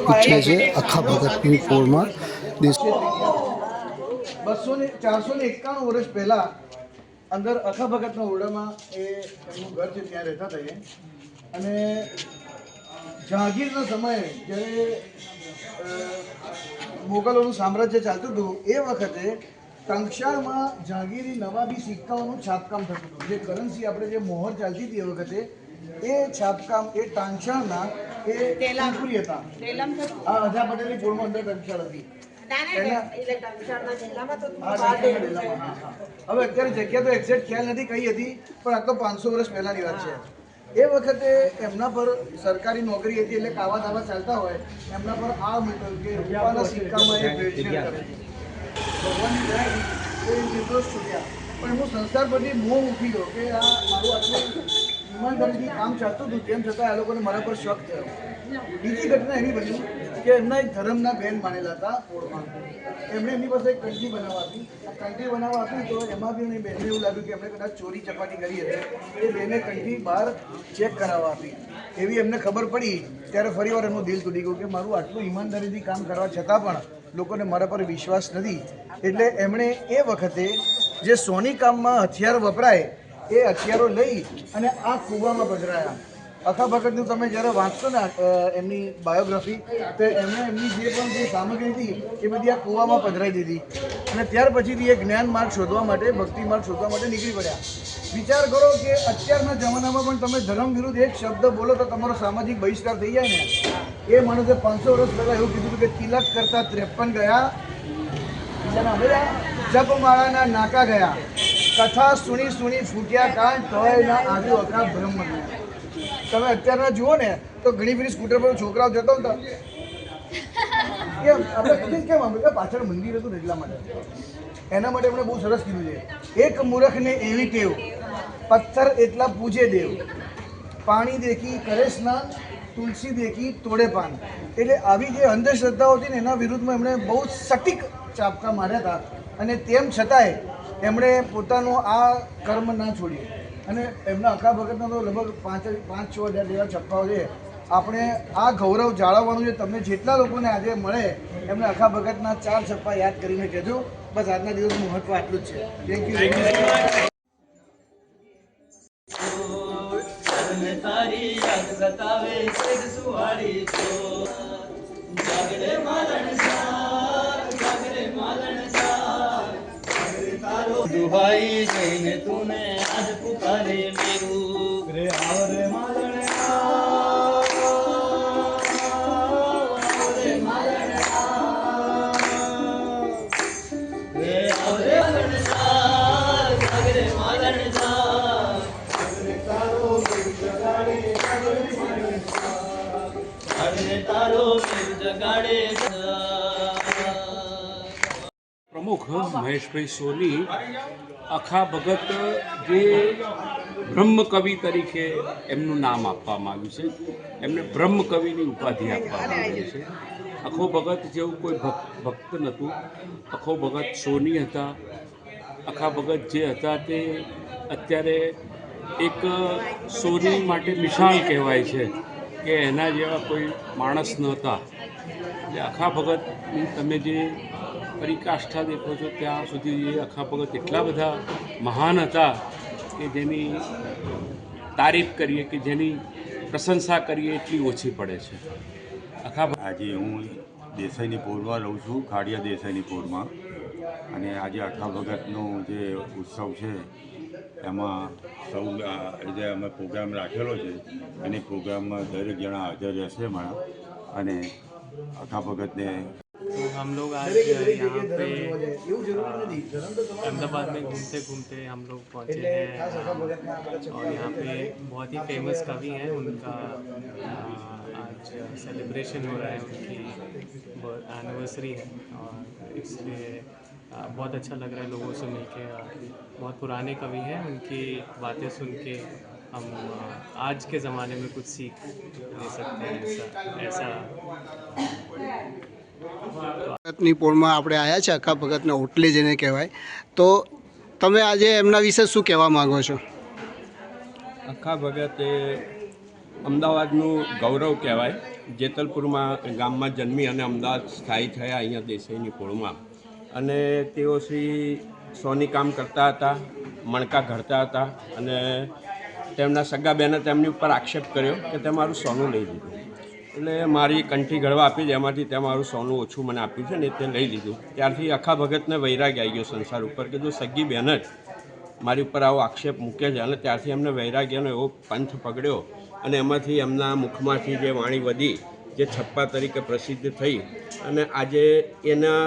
પૂછે છે આખા ભગતની પોળમાં 491 વર્ષ પહેલાં અંદર અખા ભગતના ઓરડામાં એ એમનું ઘર છે ત્યાં રહેતા હતા અને જહાંગીરના સમયે જ્યારે મોગલોનું સામ્રાજ્ય ચાલતું હતું એ વખતે ટંકશાળમાં જહાંગીરી નવાબી સિક્કાઓનું છાપકામ થતું હતું. જે કરન્સી આપણે જે મોહર ચાલતી હતી એ વખતે એ છાપકામ એ ટંકશાળના એ ટેલાપુરી હતા. આ અજા પટેલની પોળમાં અંદર ટંકશાળ હતી. હવે અત્યારે જગ્યા તો એક્ઝેક્ટ ખ્યાલ નથી કઈ હતી, પણ આ તો 500 વર્ષ પહેલાની વાત છે. એ વખતે એમના પર સરકારી નોકરી હતી એટલે કાવા દાવા ચાલતા હોય એમના પર આ મૂક્યું કે રૂપાના સિક્કામાં એ ભેળસેળ કરે છે. ભગવાનની દયાથી એ નિર્દોષ છૂટ્યા, પણ એમનું સંસાર પરથી મોહ ઉઠી ગયો કે આ મારું આટલું ઈમાનદારીથી કામ ચાલતું હતું તેમ છતાં આ લોકોને મારા પર શક થયો. બીજી ઘટના એવી બની કે એમના એક ધર્મના બેન માનેલા હતા પોળમાં. એમણે એમની પાસે એક કંઠી બનાવવા આપી. કંઠી બનાવવા આપી તો એમાં બી એની બેનને એવું લાગ્યું કે એમણે કદાચ ચોરી ચપાટી કરી હતી. એ બેને કંઠી બહાર ચેક કરાવવા આપી. એવી એમને ખબર પડી ત્યારે ફરીવાર એમનું દિલ તૂટી ગયું કે મારું આટલું ઈમાનદારીથી કામ કરવા છતાં પણ લોકોને મારા પર વિશ્વાસ નથી. એટલે એમણે એ વખતે જે સોની કામમાં હથિયાર વપરાય એ હથિયારો લઈ અને આ કૂવામાં પધરાયા. અખા ભગતનું તમે જ્યારે વાંચશો ને એમની બાયોગ્રાફી તો એમણે એમની જે પણ જે સામગ્રી હતી એ બધી આ કૂવામાં પધરાઈ દીધી અને ત્યાર પછીથી એ જ્ઞાન માર્ગ શોધવા માટે ભક્તિ માર્ગ શોધવા માટે નીકળી પડ્યા. વિચાર કરો કે અત્યારના જમાનામાં પણ તમે ધર્મ વિરુદ્ધ એક શબ્દ બોલો તો તમારો સામાજિક બહિષ્કાર થઈ જાય ને. એ માણસે 500 વર્ષ પહેલાં એવું કીધું કે તિલક કરતા 53 ગયા, જપમાળાના નાકા ગયા, કથા સુણી સુણી ફૂટ્યા કાન તોય ના આવ્યું અખા બ્રહ્મ. તમે અત્યારના જુઓ ને તો ઘણી બધી સ્કૂટર પર છોકરાઓ જતો હતા કેમ આપણે કેમ આપણે પાછળ મંદિર હતું એટલા માટે. એના માટે એમણે બહુ સરસ કીધું છે, એક મૂર્ખને એવી ટેવ પથ્થર એટલા પૂજે દેવ, પાણી દેખી કરે સ્નાન, તુલસી દેખી તોડે પાન. એટલે આવી જે અંધશ્રદ્ધાઓ હતી ને એના વિરુદ્ધમાં એમણે બહુ સટીક ચાપકા માર્યા હતા અને તેમ છતાંય એમણે પોતાનું આ કર્મ ના છોડ્યું. અને એમના અખા ભગતના તો લગભગ 5-6 હજાર જેવા છપ્પાઓ છે. આપણે આ ગૌરવ જાળવવાનું છે. તમને જેટલા લોકોને આજે મળે એમને અખા ભગતના 4 છપ્પા યાદ કરીને કહેજો. બસ આજના દિવસનું મહત્વ આટલું જ છે. Thank you. તારી યાદ સતાવે સેજ સુવાળી છો, જાગરે માલણ સા દુહાઈ જઈને તુને આજ પુકારે મેરું રે આવરે માલણ આવરે માલણ રે આવરે માલણ જાગરે માલણ પ્રમુખ મહેશભાઈ સોની અખા ભગત જે બ્રહ્મ કવિ તરીકે એમનું નામ આપવામાં આવ્યું છે. એમને બ્રહ્મ કવિની ઉપાધિ આપવામાં આવી છે. અખો ભગત જેવું કોઈ ભક્ત નહોતું. અખો ભગત સોની હતા. અખા ભગત જે હતા તે અત્યારે એક સોની માટે મિસાલ કહેવાય છે કે એના જેવા કોઈ માણસ નહોતા. એટલે અખા ભગતની તમે જે પરિકાષ્ઠા દેખો છો ત્યાં સુધી એ અખા ભગત એટલા બધા મહાન હતા કે જેની તારીફ કરીએ કે જેની પ્રશંસા કરીએ એટલી ઓછી પડે છે. આજે હું દેસાઈની પોળમાં રહું છું, ખાડિયા દેસાઈની પોળમાં. અને આજે અખા ભગતનો જે ઉત્સવ છે એમાં સૌ જે અમે પ્રોગ્રામ રાખેલો છે અને પ્રોગ્રામમાં દરેક જણા હાજર રહેશે મારા. અને अखा भगत ने तो हम लोग आज यहाँ पे अहमदाबाद में घूमते घूमते हम लोग पहुँचे हैं और यहाँ पे बहुत ही फेमस कवि हैं, उनका आज सेलिब्रेशन हो रहा है, उनकी एनिवर्सरी है और इसलिए बहुत अच्छा लग रहा है लोगों से मिलके. बहुत पुराने कवि हैं, उनकी बातें सुन के हम आज के ज़माने में कुछ सीख ले सकते हैं. ऐसा ભગતની પોળમાં આપણે આવ્યા છે. અખા ભગતના ઓટલે જેને કહેવાય. તો તમે આજે એમના વિશે શું કહેવા માગો છો? અખા ભગત એ અમદાવાદનું ગૌરવ કહેવાય. જેતલપુરમાં ગામમાં જન્મી અને અમદાવાદ સ્થાયી થયા અહીંયા દેસાઈની પોળમાં. અને તેઓ શ્રી સોની કામ કરતા હતા, મણકા ઘડતા હતા અને તેમના સગા બહેને તેમની ઉપર આક્ષેપ કર્યો કે તે મારું સોનું લઈ લીધું. એટલે મારી કંઠી ઘડવા આપી જેમાંથી તે મારું સોનું ઓછું મને આપ્યું છે ને તે લઈ લીધું. ત્યારથી અખા ભગતને વૈરાગ્ય આવી ગયો સંસાર ઉપર કે જો સગી બહેન જ મારી ઉપર આવો આક્ષેપ મૂકે છે. અને ત્યારથી એમને વૈરાગ્યનો એવો પંથ પકડ્યો અને એમાંથી એમના મુખમાંથી જે વાણી વધી જે છપ્પા તરીકે પ્રસિદ્ધ થઈ અને આજે એના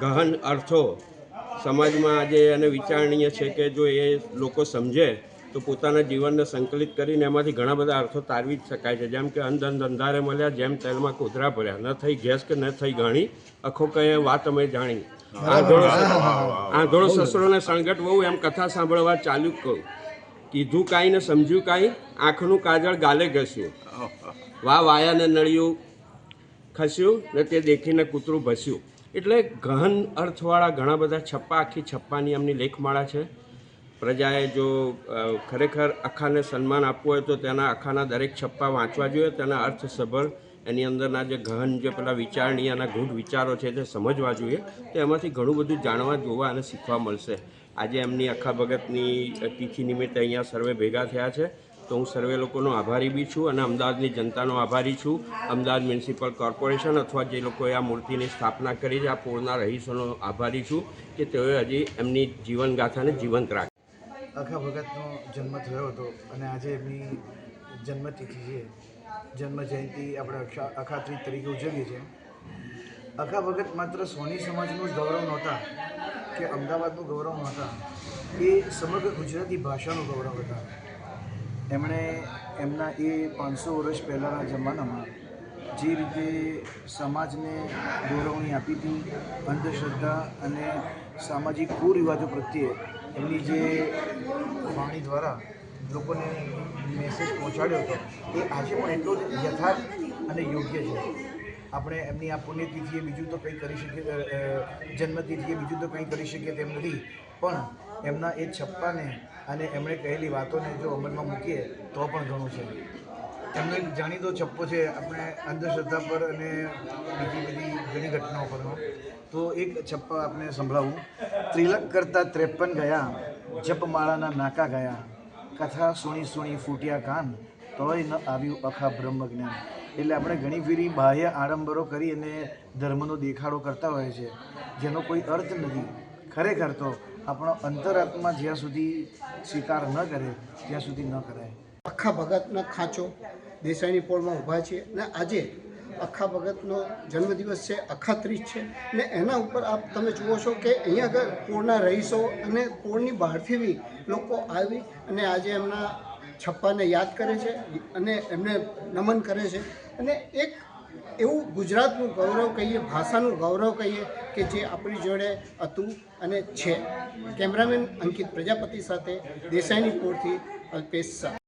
ગહન અર્થો સમાજમાં આજે એને વિચારણીય છે કે જો એ લોકો સમજે તો પોતાના જીવનને સંકલિત કરીને એમાંથી ઘણા બધા અર્થો તારવી જ શકાય છે. જેમ કે અંધારે મળ્યા, જેમ તેલમાં કોથરા ભર્યા, ન થઈ ગેસ કે ન થઈ ઘણી, અખો કહે વાત અમે જાણી, આંધળો સસરોને સણગટ વહુ, એમ કથા સાંભળવા ચાલ્યું કહું, કીધું કાંઈ ને સમજ્યું કાંઈ, આંખનું કાજળ ગાલે ઘસ્યું, વાયાને નળિયું ખસ્યું ને તે દેખીને કૂતરું ભસ્યું. એટલે ગહન અર્થવાળા ઘણા બધા છપ્પા, આખી છપ્પાની એમની લેખમાળા છે. પ્રજાએ જો ખરેખર અખાને સન્માન આપવું હોય તો તેના અખાના દરેક છપ્પા વાંચવા જોઈએ, તેના અર્થસભર એની અંદરના જે ગહન જે પેલા વિચારણીય અને ગૂઢ વિચારો છે તે સમજવા જોઈએ. તો એમાંથી ઘણું બધું જાણવા, જોવા અને શીખવા મળશે. આજે એમની અખા ભગતની તિથિ નિમિત્તે અહીંયા સર્વે ભેગા થયા છે તો હું સર્વે લોકોનો આભારી બી છું અને અમદાવાદની જનતાનો આભારી છું. અમદાવાદ મ્યુનિસિપલ કોર્પોરેશન અથવા જે લોકોએ આ મૂર્તિની સ્થાપના કરી છે, આ પોળના રહીશોનો આભારી છું કે તેઓએ હજી એમની જીવનગાથાને જીવંત રાખી. અખા ભગતનો જન્મ થયો હતો અને આજે એમની જન્મતિથિ છે. જન્મ જયંતિ આપણે અખાત્રીજ તરીકે ઉજવીએ છીએ. અખા ભગત માત્ર સોની સમાજનું જ ગૌરવ નહોતા કે અમદાવાદનું ગૌરવ નહોતા, એ સમગ્ર ગુજરાતી ભાષાનું ગૌરવ હતા. એમણે એમના એ 500 વર્ષ પહેલાંના જમાનામાં જે રીતે સમાજને ગૌરવણી આપી હતી, અંધશ્રદ્ધા અને સામાજિક કુરિવાજો પ્રત્યે એમની જે વાણી દ્વારા લોકોને મેસેજ પહોંચાડ્યો હતો એ આજે પણ એટલો જ યથાર્થ અને યોગ્ય છે. આપણે એમની આ પુણ્યતિથિએ બીજું તો કંઈ કરી શકીએ, જન્મતિથિએ બીજું તો કંઈ કરી શકીએ તેમ નથી, પણ એમના એ છપ્પાને અને એમણે કહેલી વાતોને જો અમલમાં મૂકીએ તો પણ ઘણું છે. એમનો એક જાણીતો છપ્પો છે આપણે અંધશ્રદ્ધા પર અને બીજી બધી ઘણી ઘટનાઓ પરનો. તો એક છપ્પા આપણે સંભળાવું. ત્રિલક કરતા 53 ગયા, જપમાળાના નાકા ગયા, કથા સુણી ફૂટ્યા કાન, તોય ન આવ્યું અખા બ્રહ્મ જ્ઞાન. એટલે આપણે ઘણી ફેરી બાહ્ય આડંબરો કરી અને ધર્મનો દેખાડો કરતા હોય છે જેનો કોઈ અર્થ નથી. ખરેખર તો આપણો અંતરાત્મા જ્યાં સુધી સ્વીકાર ન કરે ત્યાં સુધી ન કરાય. અખા ભગતનો ખાંચો દેસાઈની પોળમાં ઊભા છીએ અને આજે અખા ભગતનો જન્મદિવસ છે, અખાત્રીજ છે ને એના ઉપર આપ તમે જુઓ છો કે અહીંયા આગળ પોળના રહીશો અને પોળની બહારથી બી લોકો આવી અને આજે એમના છપ્પાને યાદ કરે છે અને એમને નમન કરે છે. અને એક એવું ગુજરાતનું ગૌરવ કહીએ, ભાષાનું ગૌરવ કહીએ કે જે આપણી જોડે હતું અને છે. કેમેરામેન અંકિત પ્રજાપતિ સાથે દેસાઈની પોળથી અલ્પેશ શાહ.